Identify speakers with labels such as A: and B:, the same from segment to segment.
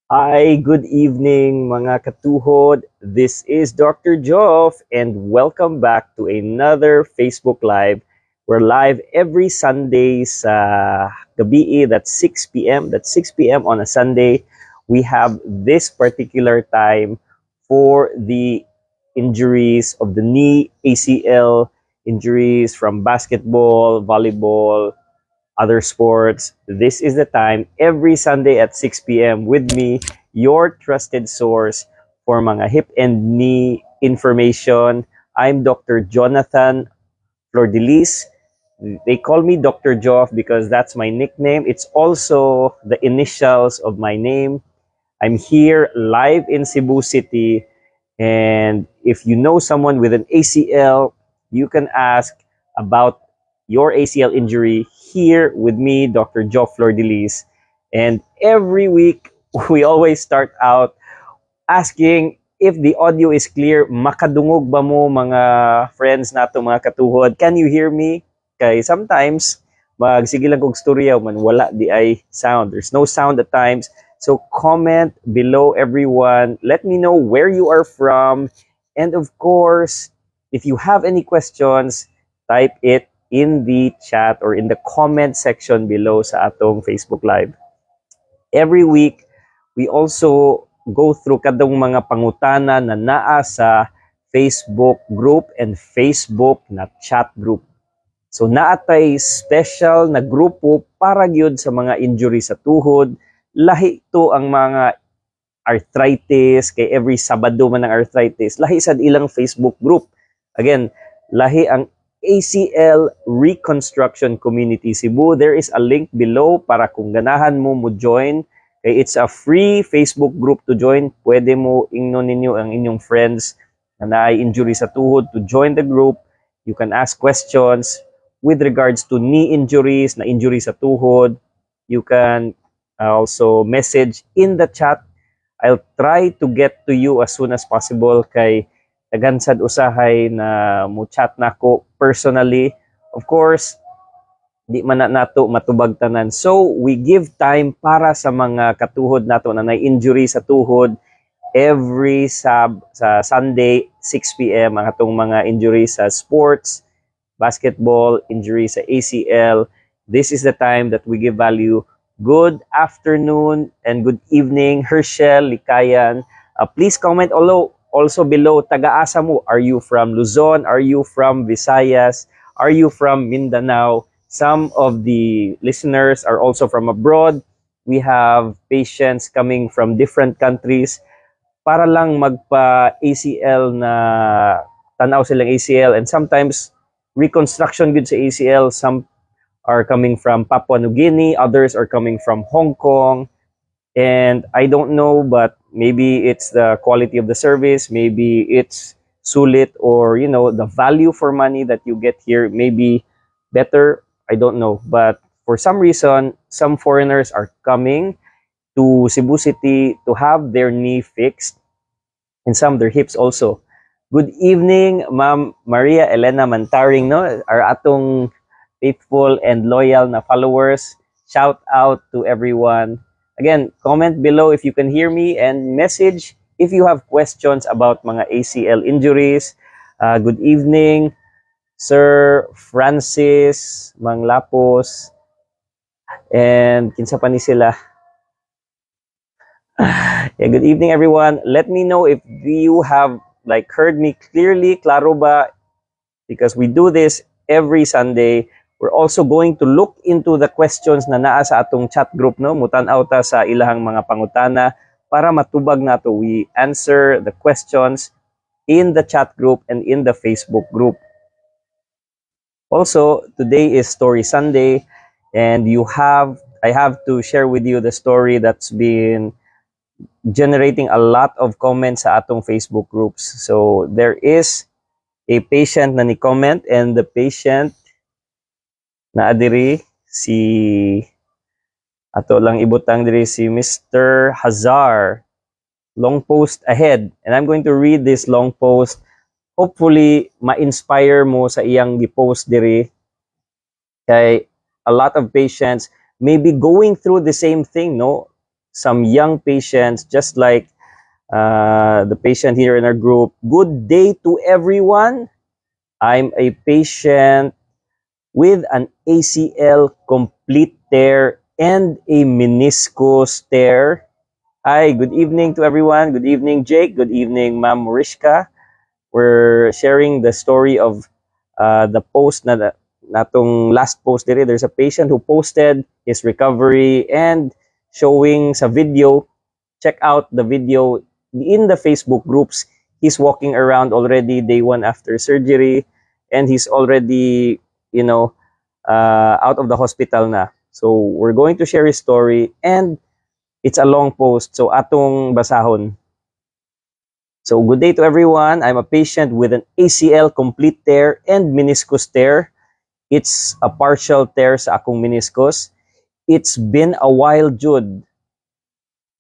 A: Hi, good evening mga katuhod. This is Dr. Joff and welcome back to another Facebook Live. We're live every Sunday sa gabi, that's 6 p.m. That's 6 p.m. on a Sunday. We have this particular time for the injuries of the knee, ACL, injuries from basketball, volleyball, other sports. This is the time every Sunday at 6 p.m. with me, your trusted source for mga hip and knee information. I'm Dr. Jonathan Flordelis. They call me Dr. Joff because that's my nickname. It's also the initials of my name. I'm here live in Cebu City. And if you know someone with an ACL, you can ask about your ACL injury here with me, Dr. Joe Flordelis. And every week, we always start out asking if the audio is clear. Makadungog ba mo mga friends nato, mga katuhod? Can you hear me? Kay sometimes, magsige lang kog storya, man wala di ay sound. There's no sound at times. So comment below, everyone. Let me know where you are from. And of course, if you have any questions, type it in the chat or in the comment section below sa atong Facebook Live. Every week, we also go through kadong mga pangutana na naa sa Facebook group and Facebook na chat group. So naatay special na grupo para gyud sa mga injury sa tuhod. Lahi to ang mga arthritis, kay every Sabado man ang arthritis. Lahi sad ilang Facebook group. Again, lahi ang ACL Reconstruction Community Cebu. There is a link below para kung ganahan mo join. Kay it's a free Facebook group to join. Pwede mo ingnon ninyo ang inyong friends na naay injury sa tuhod to join the group. You can ask questions with regards to knee injuries, na injury sa tuhod. You can also message in the chat. I'll try to get to you as soon as possible kay tagansad usahay na mo chat nako personally. Of course, di man na nato matubag tanan. So, we give time para sa mga katuhod nato na na-injury sa tuhod every sa Sunday 6 p.m. ang atong mga injury sa sports, basketball, injury sa ACL. This is the time that we give value. Good afternoon and good evening, Herschel Likayan. Please comment also below, taga-asa mo. Are you from Luzon? Are you from Visayas? Are you from Mindanao? Some of the listeners are also from abroad. We have patients coming from different countries para lang magpa-ACL na tanaw silang ACL, and sometimes reconstruction good sa ACL. Some are coming from Papua New Guinea, others are coming from Hong Kong, and I don't know, but maybe it's the quality of the service, maybe it's sulit, or the value for money that you get here may be better. I don't know, but for some reason, some foreigners are coming to Cebu City to have their knee fixed, and some their hips also. Good evening, Ma'am Maria Elena Mantaring, no? Our atong faithful and loyal na followers. Shout out to everyone. Again, comment below if you can hear me, and message if you have questions about mga ACL injuries. Good evening, Sir Francis Manglapos, and kinsa pa ni sila. Yeah, good evening, everyone. Let me know if you have heard me clearly, klaro ba? Because we do this every Sunday. We're also going to look into the questions na naa sa atong chat group, no? Mutan-aw ta sa ilahang mga pangutana para matubag nato. We answer the questions in the chat group and in the Facebook group. Also, today is Story Sunday, and I have to share with you the story that's been generating a lot of comments sa atong Facebook groups. So, there is a patient na ni-comment, and the patient na adiri si ato lang ibutang diri si Mr. Hazar. Long post ahead, and I'm going to read this long post. Hopefully ma-inspire mo sa iyang gi-post diri, kay a lot of patients may be going through the same thing, no? some young patients, just like the patient here in our group. Good day to everyone. I'm a patient with an ACL complete tear and a meniscus tear. Hi, good evening to everyone. Good evening, Jake. Good evening, Ma'am Mariska. We're sharing the story of the post na natong last post dire. There's a patient who posted his recovery and showing sa video. Check out the video in the Facebook groups. He's walking around already day 1 after surgery, and he's already, out of the hospital na. So we're going to share his story, and it's a long post, so atong basahon. So good day to everyone. I'm a patient with an ACL complete tear and meniscus tear. It's a partial tear sa akong meniscus. It's been a while, Jude,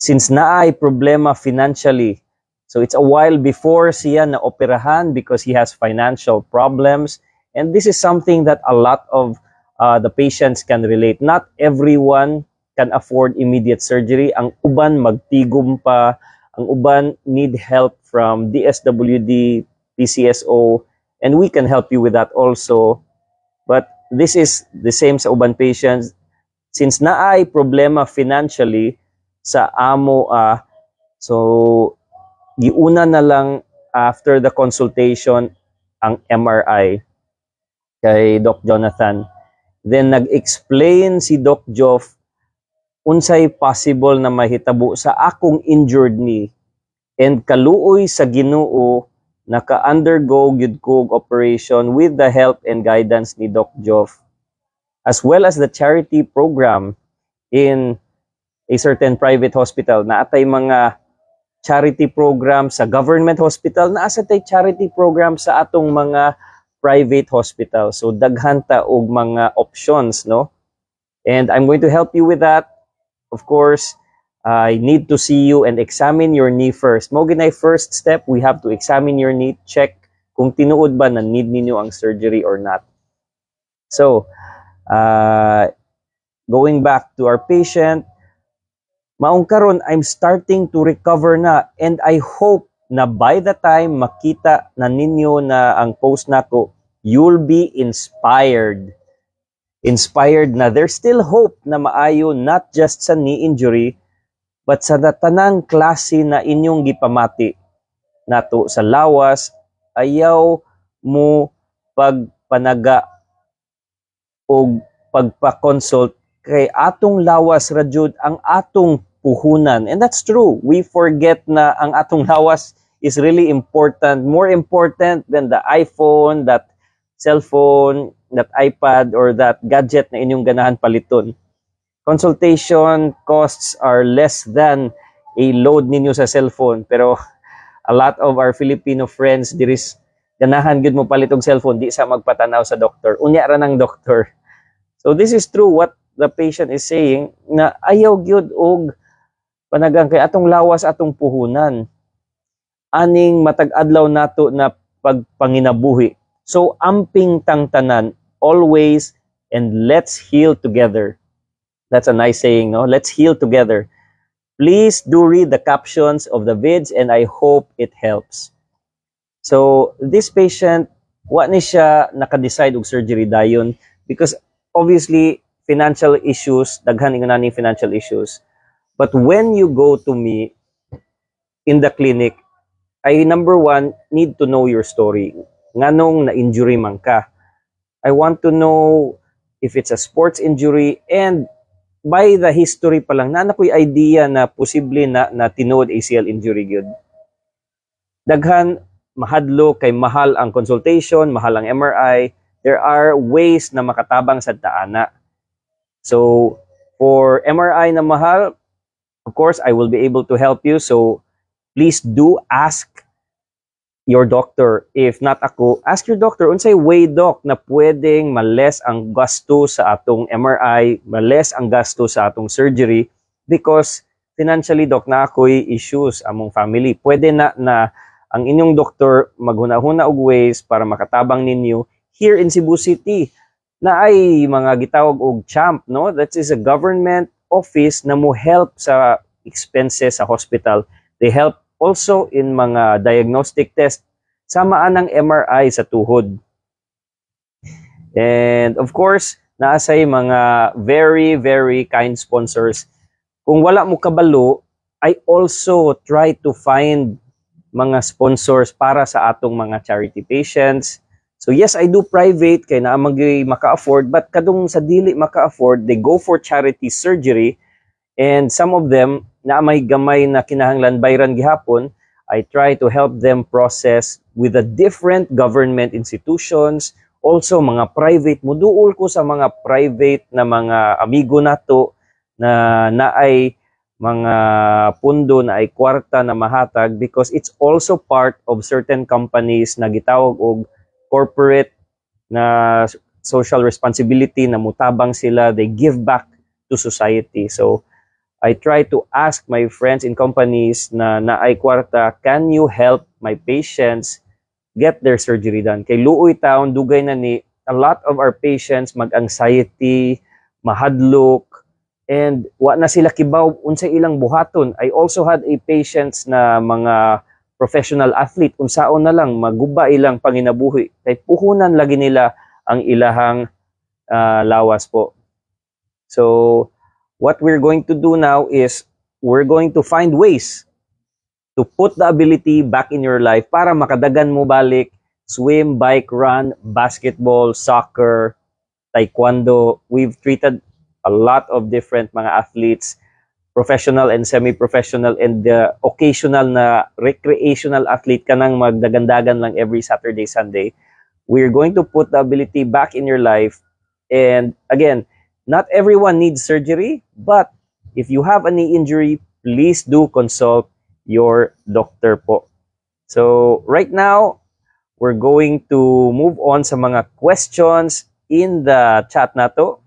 A: since naay problema financially. So it's a while before siya na operahan because he has financial problems. And this is something that a lot of the patients can relate. Not everyone can afford immediate surgery. Ang uban magtigom pa. Ang uban need help from DSWD, PCSO, and we can help you with that also. But this is the same sa uban patients. Since naay problema financially sa amo, so giuna na lang after the consultation ang MRI kay Doc Jonathan. Then nag-explain si Doc Joff unsay possible na mahitabo sa akong injured knee, and kaluoy sa Ginoo naka-undergo gyud kog operation with the help and guidance ni Doc Joff, as well as the charity program in a certain private hospital. Naatay mga charity program sa government hospital, naasa tay charity program sa atong mga private hospital. So daghan ta og mga options, no? And I'm going to help you with that. Of course, I need to see you and examine your knee first. Mo ginay first step, we have to examine your knee, check kung tinuod ba na need ninyo ang surgery or not. So, going back to our patient, maong karon I'm starting to recover na, and I hope na by the time makita na ninyo na ang post nako, you'll be inspired. Inspired na there's still hope na maayo, not just sa knee injury, but sa tanang klase na inyong gipamati nato sa lawas. Ayaw mo pagpanaga o pagpa-consult kay atong lawas ra jud ang atong puhunan. And that's true. We forget na ang atong lawas is really important, more important than the iPhone, that cell phone, that iPad, or that gadget na inyong ganahan paliton. Consultation costs are less than a load ninyo sa cellphone, pero a lot of our Filipino friends diris ganahan gyud mo palitog cellphone di sa magpatanaw sa doktor, unya ra ng doktor. So this is true what the patient is saying, na ayaw gyud og panagang kay atong lawas, atong puhunan, aning matag adlaw nato na pagpanginabuhi. So amping tang tanan always, and let's heal together. That's a nice saying, no? Let's heal together. Please do read the captions of the vids, and I hope it helps. So this patient, wa ni siya naka-decide og surgery dayon because obviously financial issues, daghan ingon financial issues. But when you go to me in the clinic, I number one need to know your story. Nganong na-injury man ka? I want to know if it's a sports injury, and by the history pa lang, na ko'y idea na posible na tinuod ACL injury gyud. Daghan mahadlo kay mahal ang consultation, mahal ang MRI. There are ways na makatabang sa taana. So for MRI na mahal, of course I will be able to help you. So please do ask your doctor. If not ako, ask your doctor unsay way, doc, na pwedeng males ang gasto sa atong MRI, males ang gasto sa atong surgery, because financially, doc, na ako'y issues among family. Pwede na ang inyong doktor maghuna-huna og ways para makatabang ninyo. Here in Cebu City na ay mga gitawag og CHAMP, no? That is a government office na mo help sa expenses sa hospital. They help also in mga diagnostic test, samaan ng MRI sa tuhod. And of course, naasay mga very, very kind sponsors. Kung wala mo kabalo, I also try to find mga sponsors para sa atong mga charity patients. So yes, I do private kay naa maka-afford, but kadung sa dili maka-afford, they go for charity surgery, and some of them na may gamay na kinahanglan bayran gihapon, I try to help them process with the different government institutions, also mga private. Muduol ko sa mga private na mga amigo nato na naay mga pundo na ay kwarta na mahatag, because it's also part of certain companies na gitawag og corporate na social responsibility, na mutabang sila, they give back to society. So I try to ask my friends in companies na naay kwarta, can you help my patients get their surgery done? Kay luoy taon dugay na ni a lot of our patients mag-anxiety, mahadlok, and wa na sila kibaw unsay ilang buhaton. I also had a patients na mga professional athlete, unsaon na lang maguba ilang panginabuhi kay puhunan lagi nila ang ilahang lawas po. So what we're going to do now is we're going to find ways to put the ability back in your life para makadagan mo balik swim, bike, run, basketball, soccer, taekwondo. We've treated a lot of different mga athletes, professional and semi-professional, and the occasional na recreational athlete kanang magdagandagan lang every Saturday, Sunday. We're going to put the ability back in your life. And again, not everyone needs surgery, but if you have a knee injury, please do consult your doctor po. So right now, we're going to move on sa mga questions in the chat nato.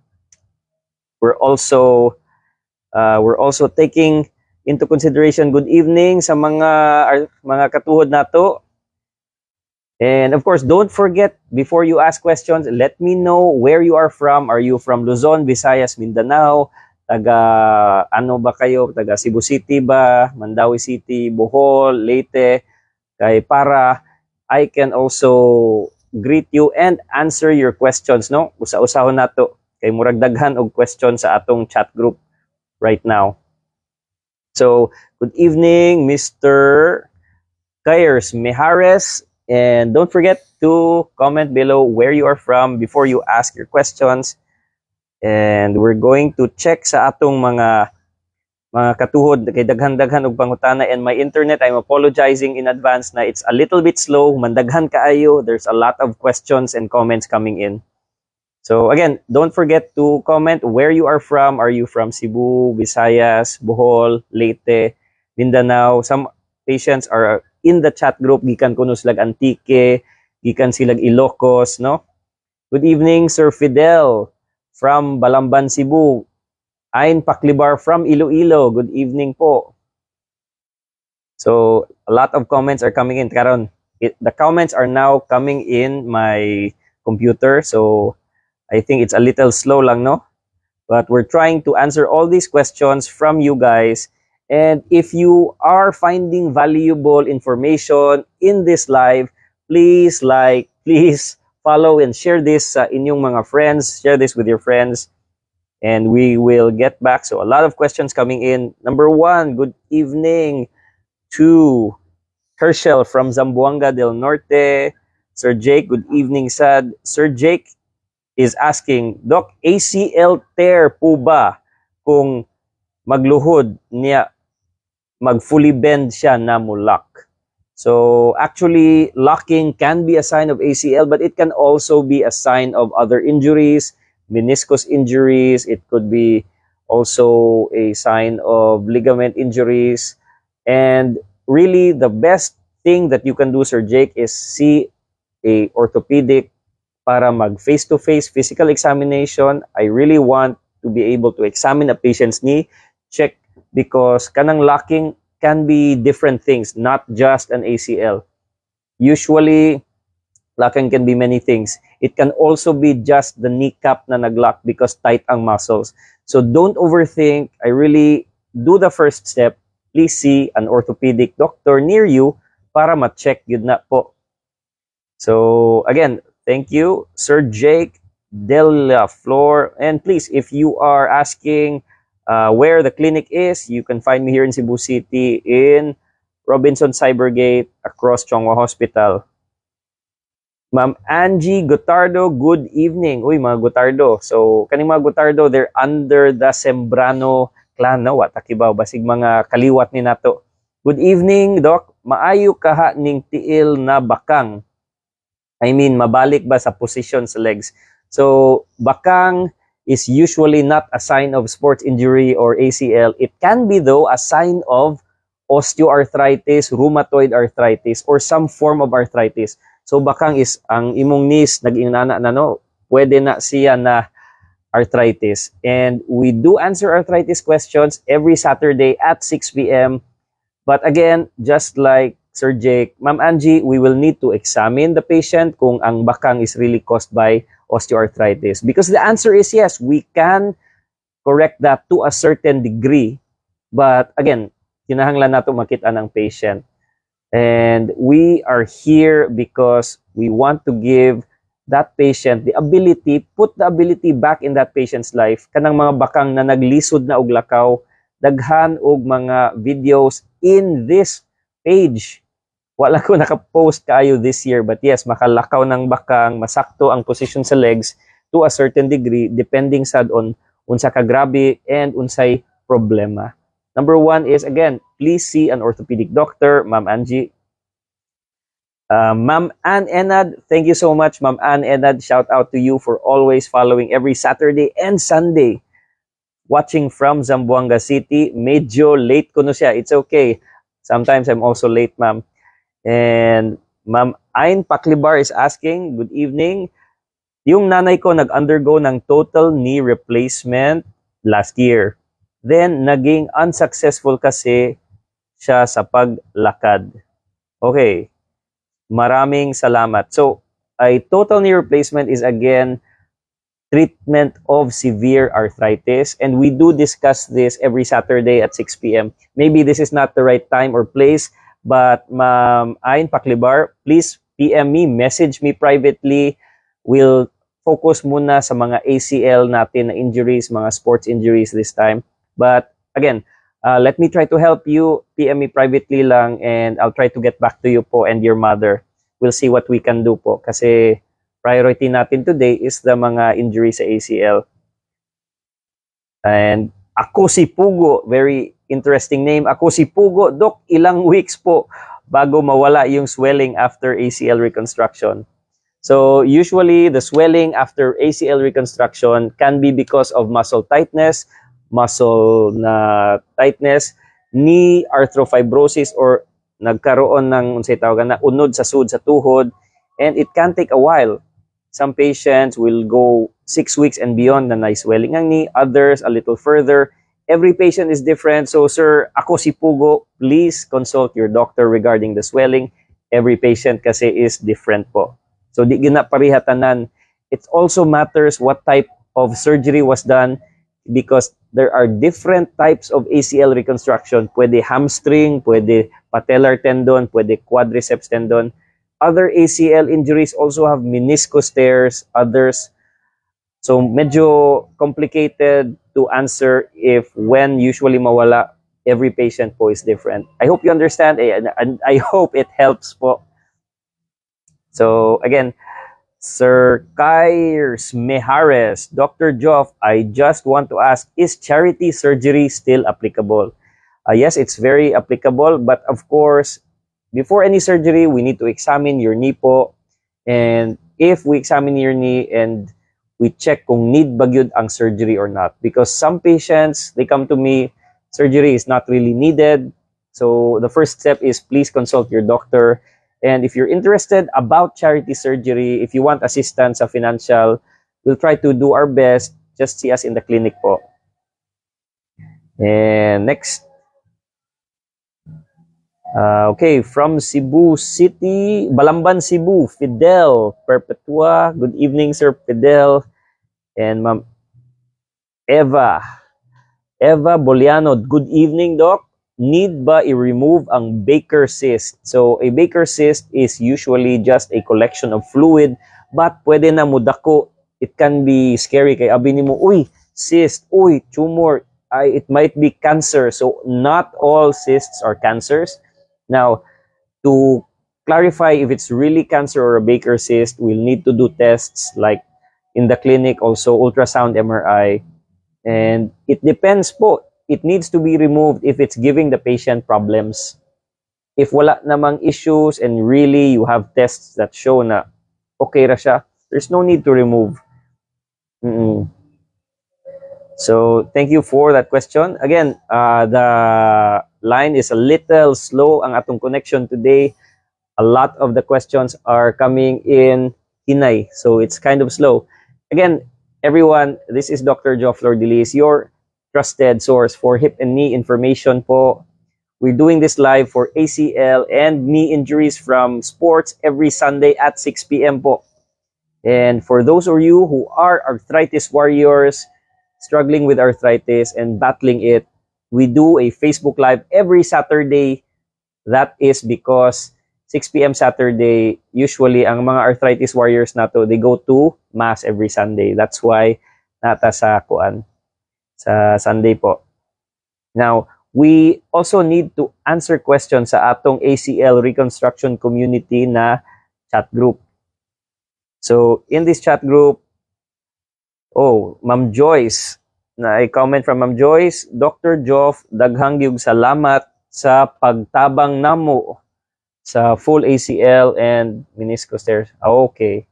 A: We're also taking into consideration good evening sa mga katuhod nato. And of course, don't forget, before you ask questions, let me know where you are from. Are you from Luzon, Visayas, Mindanao? Taga ano ba kayo? Taga Cebu City ba? Mandawi City, Bohol, Leyte? Kay para I can also greet you and answer your questions, no? Usa-usahon nato kay murag daghan og question sa atong chat group right now. So, good evening, Mr. Kayers Mijares, and don't forget to comment below where you are from before you ask your questions. And we're going to check sa atong mga katuhod kay daghan-daghan og pangutana, and my internet, I'm apologizing in advance na it's a little bit slow, mandaghan kaayo. There's a lot of questions and comments coming in. So again, don't forget to comment where you are from. Are you from Cebu, Visayas, Bohol, Leyte, Mindanao? Some patients are in the chat group, gikan kuno silag Antique, gikan silag Ilocos, no? Good evening, Sir Fidel from Balamban, Cebu. Ain Paklibar from Iloilo. Good evening po. So a lot of comments are coming in. Karon, the comments are now coming in my computer, so I think it's a little slow lang, no? But we're trying to answer all these questions from you guys. And if you are finding valuable information in this live, please like, please follow and share this sa inyong mga friends. Share this with your friends. And we will get back. So a lot of questions coming in. Number one, good evening to Herschel from Zamboanga del Norte. Sir Jake, good evening, Sad. Sir Jake is asking, Doc, ACL tear po ba kung magluhod niya, mag-fully bend siya na mulak? So actually, locking can be a sign of ACL, but it can also be a sign of other injuries, meniscus injuries. It could be also a sign of ligament injuries. And really, the best thing that you can do, Sir Jake, is see a orthopedic para mag face-to-face physical examination. I really want to be able to examine a patient's knee, check, because kanang locking can be different things, not just an ACL. Usually, locking can be many things. It can also be just the kneecap na naglock because tight ang muscles. So don't overthink. I really do the first step, please see an orthopedic doctor near you para ma-check yun na po. So again, thank you, Sir Jake Del Flor. And please, if you are asking where the clinic is, you can find me here in Cebu City in Robinson Cybergate across Chongwa Hospital. Ma'am Angie Gotardo, good evening. Uy, mga Gotardo. So, kaning mga Gotardo, they're under the Sembrano clan, no? Watakibaw, basig mga kaliwat ni nato. Good evening, Doc. Maayo kaha ning tiil na bakang. I mean, mabalik ba sa position sa legs? So, bakang is usually not a sign of sports injury or ACL. It can be, though, a sign of osteoarthritis, rheumatoid arthritis, or some form of arthritis. So bakang is ang imong knees nag-inana na no, pwede na siya na arthritis. And we do answer arthritis questions every Saturday at 6 p.m. But again, just like Sir Jake, Ma'am Angie, we will need to examine the patient kung ang bakang is really caused by osteoarthritis. Because the answer is yes, we can correct that to a certain degree. But again, kinahanglan nato makita ng patient. And we are here because we want to give that patient the ability, put the ability back in that patient's life. Kanang mga bakang na naglisod na og lakaw, daghan og mga videos in this page. Wala ko nakapost kaayo this year, but yes, makalakaw ng bakang, masakto ang position sa legs to a certain degree, depending sad on unsa ka grabe and unsay problema. Number one is, again, please see an orthopedic doctor, Ma'am Angie. Ma'am Ann Enad, thank you so much, Ma'am Ann Enad. Shout out to you for always following every Saturday and Sunday. Watching from Zamboanga City. Medyo late ko no siya. It's okay. Sometimes I'm also late, ma'am. And Ma'am Ayn Paklibar is asking, good evening. Yung nanay ko nag-undergo ng total knee replacement last year. Then, naging unsuccessful kasi siya sa paglakad. Okay. Maraming salamat. So, a total knee replacement is again treatment of severe arthritis. And we do discuss this every Saturday at 6 p.m. Maybe this is not the right time or place, but Ma'am Ayn Paklibar, please PM me, message me privately. We'll focus muna sa mga ACL natin na injuries, mga sports injuries this time. But again, let me try to help you. PM me privately lang and I'll try to get back to you po and your mother. We'll see what we can do po. Kasi priority natin today is the mga injuries sa ACL. And ako si Pugo, very interesting name. Ako si Pugo, Dok, ilang weeks po bago mawala yung swelling after ACL reconstruction. So usually the swelling after ACL reconstruction can be because of muscle tightness, muscle na tightness, knee arthropfibrosis, or nagkaroon ng unsay tawagan na unod sa sud sa tuhod, and it can take a while. Some patients will go 6 weeks and beyond na swelling ang knee, others a little further. Every patient is different. So sir, ako si Pugo, please consult your doctor regarding the swelling. Every patient kasi is different po. So di gina parihatanan. It also matters what type of surgery was done, because there are different types of ACL reconstruction. Pwede hamstring, pwede patellar tendon, pwede quadriceps tendon. Other ACL injuries also have meniscus tears, others. So medyo complicated to answer if when usually mawala. Every patient po is different. I hope you understand and I hope it helps po. So again, Sir Kairs Mejares, Dr. Joff, I just want to ask, is charity surgery still applicable? Yes, it's very applicable, but of course, before any surgery, we need to examine your knee po. And if we examine your knee and we check kung need ba gyud ang surgery or not. Because some patients, they come to me, surgery is not really needed. So the first step is please consult your doctor. And if you're interested about charity surgery, if you want assistance sa financial, we'll try to do our best. Just see us in the clinic po. And next. Okay, from Cebu City, Balamban, Cebu, Fidel Perpetua. Good evening, Sir Fidel. And Ma'am Eva. Eva Boliano, good evening, Doc. Need ba i-remove ang Baker cyst? So, a Baker cyst is usually just a collection of fluid, but pwede na mudako. It can be scary. Kaya abi nimo, uy, cyst, uy, tumor, it might be cancer. So, not all cysts are cancers. Now, to clarify if it's really cancer or a Baker cyst, we'll need to do tests like in the clinic, also ultrasound, MRI, and it depends po. It needs to be removed if it's giving the patient problems. If wala namang issues and really you have tests that show na okay ra siya, there's no need to remove. So, thank you for that question. Again, the line is a little slow ang atong connection today. A lot of the questions are coming in Hinay, so it's kind of slow. Again, everyone, this is Dr. Joe Flordelis, your trusted source for hip and knee information po. We're doing this live for ACL and knee injuries from sports every Sunday at 6 p.m. po. And for those of you who are arthritis warriors, struggling with arthritis and battling it, we do a Facebook Live every Saturday. That is because 6 p.m. Saturday, usually ang mga arthritis warriors nato, they go to mass every Sunday. That's why nata sa kuan sa Sunday po. Now, we also need to answer questions sa atong ACL reconstruction community na chat group. So, in this chat group, Ma'am Joyce, na comment from Ma'am Joyce, Dr. Joff, daghang gyud salamat sa pagtabang namo sa full ACL and meniscus tears. Okay.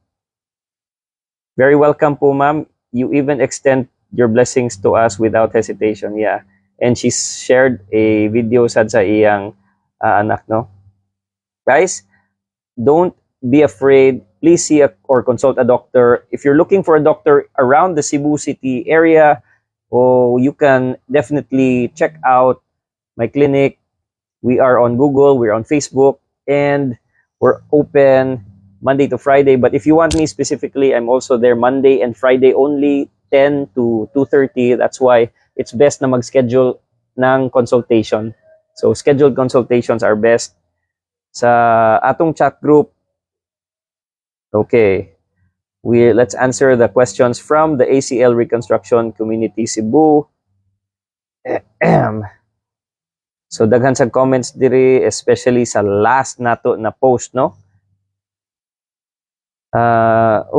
A: Very welcome po, ma'am. You even extend your blessings to us without hesitation. Yeah. And she shared a video sad sa iyang anak, no? Guys, don't be afraid. Please see or consult a doctor. If you're looking for a doctor around the Cebu City area, you can definitely check out my clinic. We are on Google, we're on Facebook, and we're open Monday to Friday. But if you want me specifically, I'm also there Monday and Friday only, 10 to 2:30. That's why it's best na mag-schedule ng consultation. So, scheduled consultations are best. Sa atong chat group, okay, let's answer the questions from the ACL Reconstruction Community Cebu. So, daghan sa comments diri, especially sa last nato na post, no?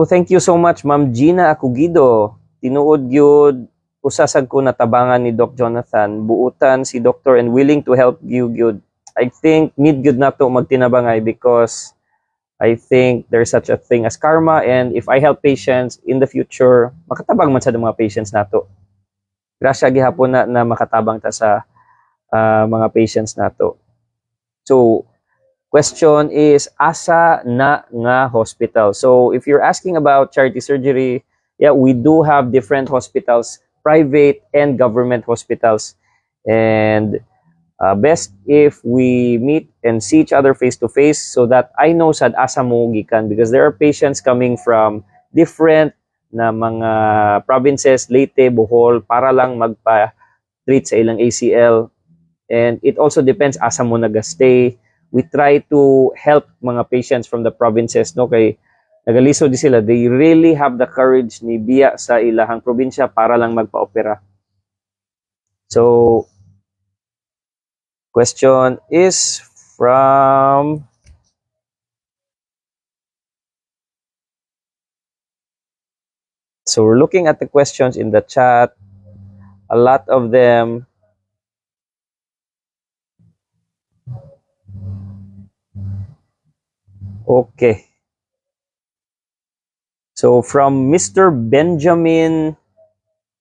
A: Thank you so much, Ma'am Gina Acugido. Tinuod gyud usasag ko natabangan ni Doc Jonathan, buutan si doctor and willing to help you gyud. I think need gyud nato magtinabangay because I think there's such a thing as karma, and if I help patients in the future, makatabang man sa mga patients nato. Grasya gihapon na makatabang ta sa mga patients nato. So, question is, asa na nga hospital? So, if you're asking about charity surgery, yeah, we do have different hospitals, private and government hospitals. And best if we meet and see each other face to face so that I know sad asa mo gikan, because there are patients coming from different na mga provinces, Leyte, Bohol, para lang magpa-treat sa ilang ACL. And it also depends asa mo nagastay. We try to help mga patients from the provinces, no, kay nagaliso di sila, they really have the courage ni biya sa ilahang probinsya para lang magpa-opera. So, question is from so we're looking at the questions in the chat. A lot of them okay. So from Mr. Benjamin,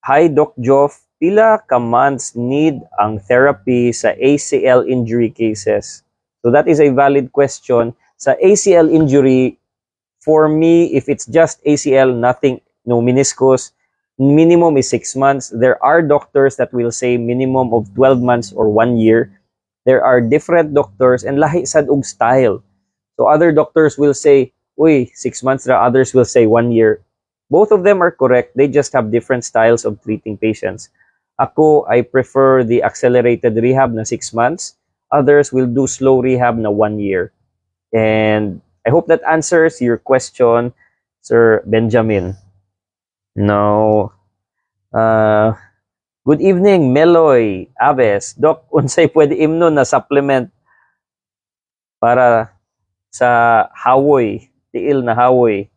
A: hi Doc Joff, pila ka months need ang therapy sa ACL injury cases? So that is a valid question. Sa ACL injury, for me, if it's just ACL, nothing, no meniscus, minimum is 6 months. There are doctors that will say minimum of 12 months or 1 year. There are different doctors and lahi sad og style. So other doctors will say, uy, 6 months ra, others will say 1 year. Both of them are correct. They just have different styles of treating patients. Ako, I prefer the accelerated rehab na 6 months. Others will do slow rehab na 1 year. And I hope that answers your question, Sir Benjamin. Now, good evening, Meloy Aves. Doc, unsay pwede imnon na supplement para sa hawoy, tiil na hawoy?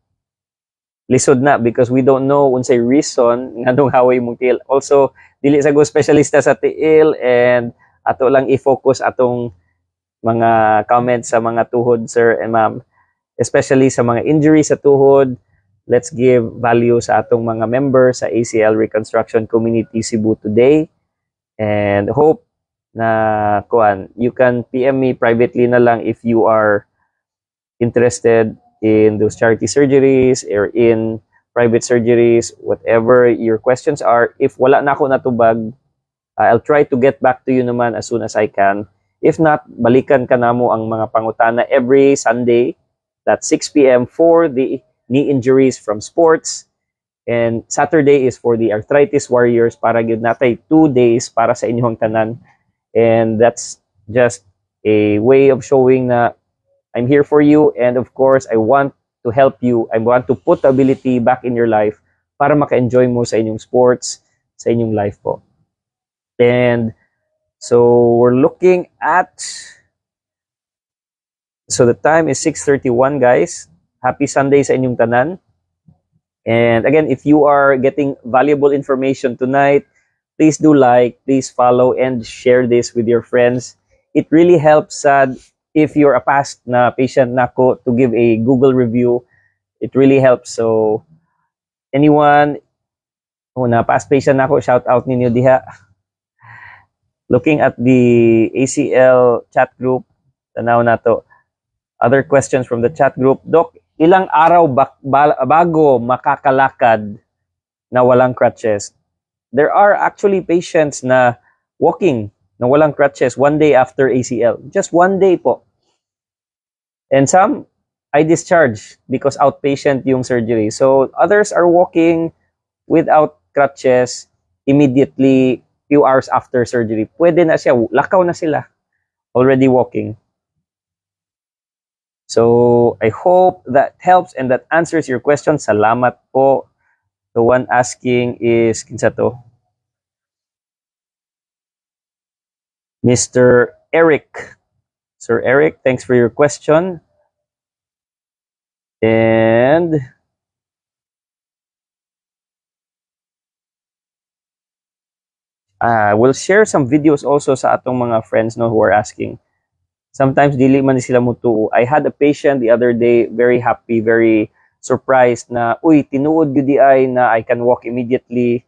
A: Lisod na because we don't know unsay reason nganong hawoy mong tiil. Also, dili sa go specialista sa tiil and ato lang i-focus atong mga comments sa mga tuhod, sir and ma'am. Especially sa mga injury sa tuhod, let's give value sa atong mga members sa ACL Reconstruction Community Cebu today. And hope na you can PM me privately na lang if you are interested in those charity surgeries or in private surgeries, whatever your questions are. If wala na ako natubag, I'll try to get back to you naman as soon as I can. If not, balikan ka na mo ang mga pangutana every Sunday, that's 6 p.m. for the knee injuries from sports. And Saturday is for the arthritis warriors para gyud natay 2 days para sa inyong tanan. And that's just a way of showing na I'm here for you, and of course, I want to help you. I want to put ability back in your life para maka-enjoy mo sa inyong sports, sa inyong life po. And so we're looking at, so the time is 6:31, guys. Happy Sunday sa inyong tanan. And again, if you are getting valuable information tonight, please do like, please follow, and share this with your friends. It really helps if you're a past na patient nako to give a Google review. It really helps. So anyone na past patient nako, shout out ninyo diha. Looking at the ACL chat group, tanaw na to. Other questions from the chat group. Doc, ilang araw bago makakalakad na walang crutches? There are actually patients na walking na walang crutches 1 day after ACL. Just 1 day po. And some, I discharge because outpatient yung surgery. So others are walking without crutches immediately few hours after surgery. Pwede na siya, lakaw na sila. Already walking. So I hope that helps and that answers your question. Salamat po. The one asking is, kinsa to? Mr. Eric. Sir Eric, thanks for your question. And we'll share some videos also sa atong mga friends who are asking. Sometimes dili man sila mutuo. I had a patient the other day, very happy, very surprised na, uy, tinuod gyud ay na I can walk immediately.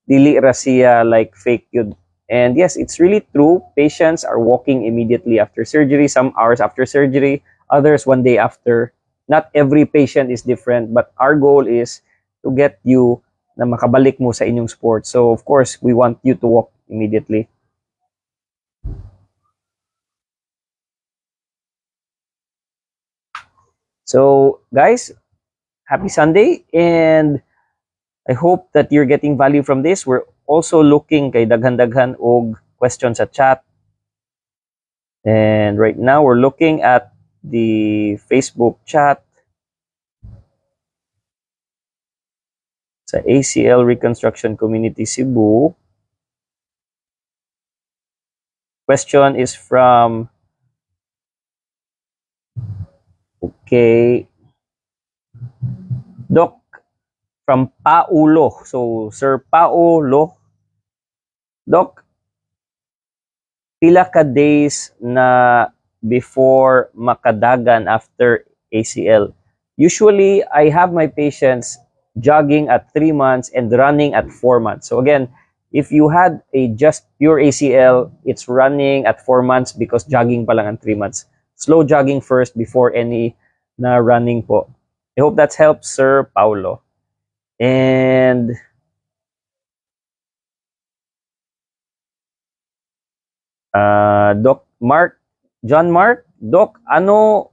A: Dili ra siya like fake yun. And yes, it's really true. Patients are walking immediately after surgery, some hours after surgery, others 1 day after. Not every patient is different, but our goal is to get you na makabalik mo sa inyong sport. So of course, we want you to walk immediately. So guys, happy Sunday, and I hope that you're getting value from this. We're also looking kay daghan-daghan og questions sa chat. And right now we're looking at the Facebook chat sa ACL Reconstruction Community Cebu. Question is from Doc from Paulo. So Sir Paulo, Doc, pila ka days na before makadagan after ACL? Usually, I have my patients jogging at 3 months and running at 4 months. So again, if you had a just pure ACL, it's running at 4 months because jogging pa lang ang 3 months. Slow jogging first before any na running po. I hope that helps, Sir Paulo. And Doc Mark, John Mark, Doc, ano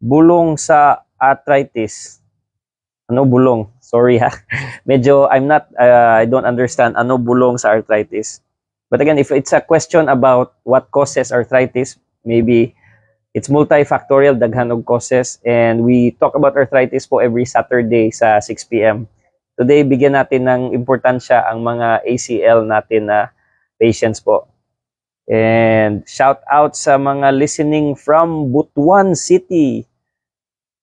A: bulong sa arthritis? Ano bulong Sorry ha. Medyo I don't understand ano bulong sa arthritis. But again, if it's a question about what causes arthritis, maybe it's multifactorial, daghan og causes, and we talk about arthritis po every Saturday sa 6 p.m. Today, bigyan natin ng importansya ang mga ACL natin na patients po. And shout out sa mga listening from Butuan City.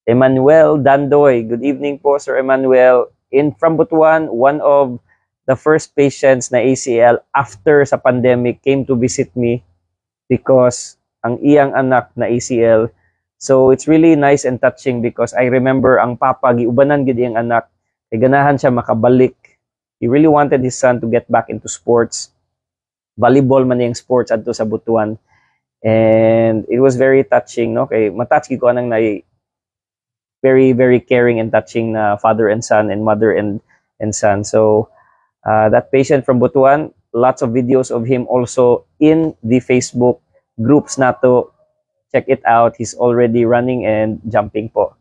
A: Emmanuel Dandoy. Good evening po, Sir Emmanuel. From Butuan, one of the first patients na ACL after sa pandemic came to visit me because ang iyang anak na ACL. So it's really nice and touching because I remember ang papa giubanan gid iyang anak, kay ganahan siya makabalik. He really wanted his son to get back into sports. Volleyball man yung sports adto sa Butuan. And it was very touching, no? Kay matouch gid ko anang na very very caring and touching na father and son and mother and son. So that patient from Butuan, lots of videos of him also in the Facebook groups nato. Check it out. He's already running and jumping po.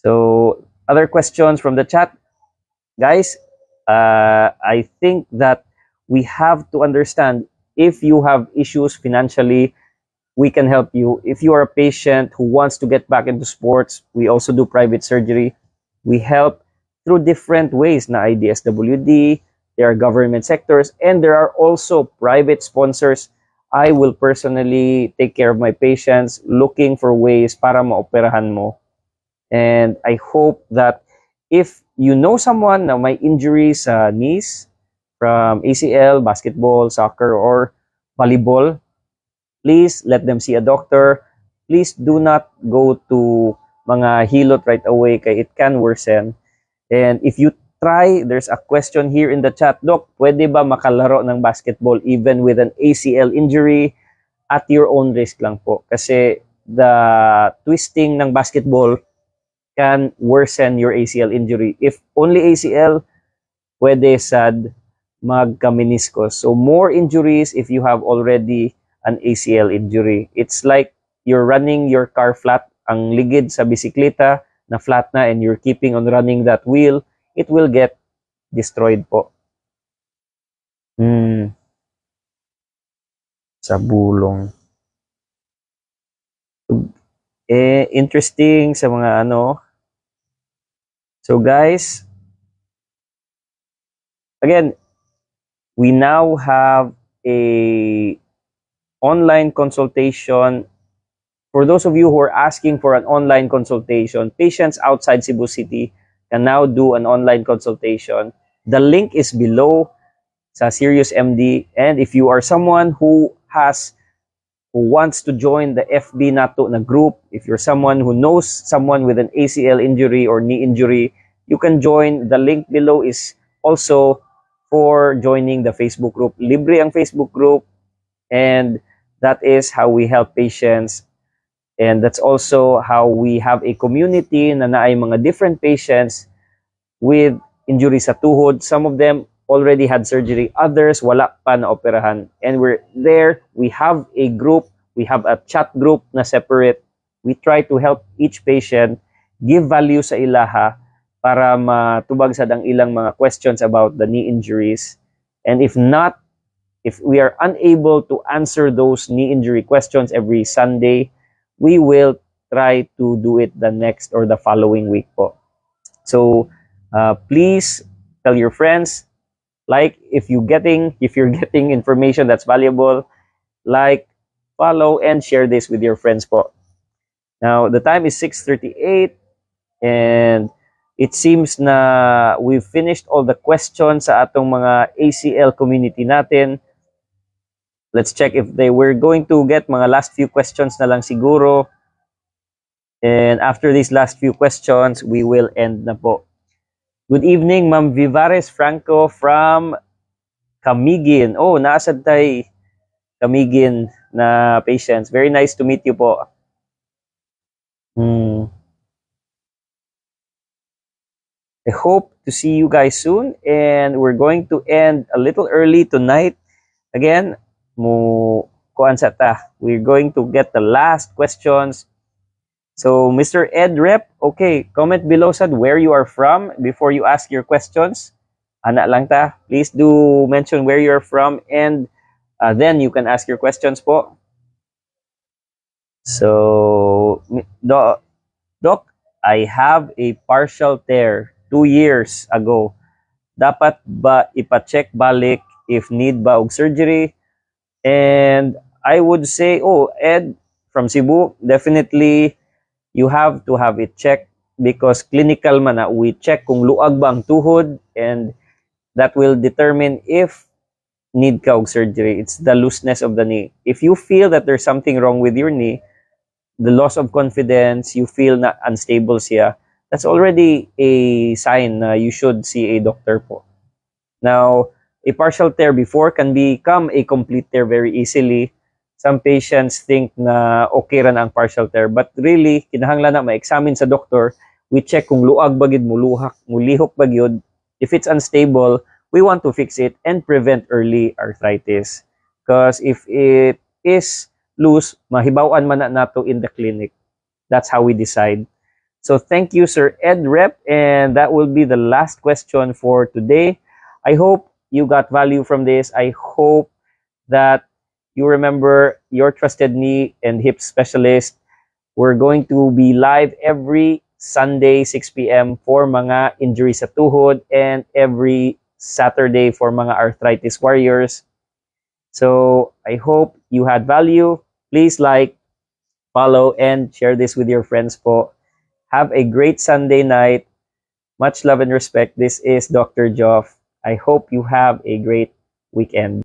A: So other questions from the chat, guys. I think that we have to understand, if you have issues financially, we can help you. If you are a patient who wants to get back into sports, we also do private surgery. We help through different ways na IDSWD, there are government sectors, and there are also private sponsors. I will personally take care of my patients, looking for ways para maoperahan mo. And I hope that if you know someone na may injuries sa knees from ACL, basketball, soccer, or volleyball, please let them see a doctor. Please do not go to mga hilot right away kay it can worsen. And if you try, there's a question here in the chat, Doc, pwede ba makalaro ng basketball even with an ACL injury? At your own risk lang po. Kasi the twisting ng basketball can worsen your ACL injury. If only ACL, pwede sad magka-meniscus. So more injuries if you have already an ACL injury. It's like you're running your car flat, ang ligid sa bisikleta na flat na, and you're keeping on running that wheel, it will get destroyed po. Sa bulong. Interesting sa mga ano. So guys, again, we now have a online consultation. For those of you who are asking for an online consultation, patients outside Cebu City can now do an online consultation. The link is below sa Serious MD. And if you are someone who wants to join the FB nato na group, if you're someone who knows someone with an ACL injury or knee injury, you can join. The link below is also for joining the Facebook group. Libre ang Facebook group, and that is how we help patients. And that's also how we have a community na naay mga different patients with injuries sa tuhod. Some of them already had surgery, others wala pa na operahan. And we're there, we have a group, we have a chat group na separate. We try to help each patient, give value sa ilaha para matubag sa dang ilang mga questions about the knee injuries. And if we are unable to answer those knee injury questions every Sunday, we will try to do it the next or the following week po. So please tell your friends, like if you're getting information that's valuable, like, follow, and share this with your friends po. Now the time is 6:38, and it seems na we've finished all the questions sa atong mga ACL community natin. Let's check if we're going to get mga last few questions na lang siguro. And after these last few questions, we will end na po. Good evening, Ma'am Vivares Franco from Camiguin. Oh, naasad tayo Camiguin na patients. Very nice to meet you po. I hope to see you guys soon. And we're going to end a little early tonight. Again, we're going to get the last questions So, Mr. Ed Rep, okay, comment below sad where you are from before you ask your questions. Ana lang ta. Please do mention where you're from and then you can ask your questions po. So, Doc, I have a partial tear 2 years ago. Dapat ba ipa-check balik if need ba og surgery? And I would say, oh, Ed from Cebu, definitely you have to have it checked because clinical man na we check kung luag ba ang tuhod and that will determine if need ka og surgery. It's the looseness of the knee. If you feel that there's something wrong with your knee, the loss of confidence, you feel na unstable siya, that's already a sign na you should see a doctor po. Now, a partial tear before can become a complete tear very easily. Some patients think na okay ra na ang partial tear, but really, kinahanglan na ma-examine sa doctor. We check kung luag ba gid, mulihok ba gyud. If it's unstable, we want to fix it and prevent early arthritis. Because if it is loose, mahibawan man na nato in the clinic. That's how we decide. So thank you, Sir Ed Rep, and that will be the last question for today. I hope you got value from this. I hope that you remember your trusted knee and hip specialist. We're going to be live every Sunday 6 p.m. for mga injuries sa tuhod and every Saturday for mga arthritis warriors. So I hope you had value. Please like, follow, and share this with your friends po. Have a great Sunday night. Much love and respect. This is Dr. Joff. I hope you have a great weekend.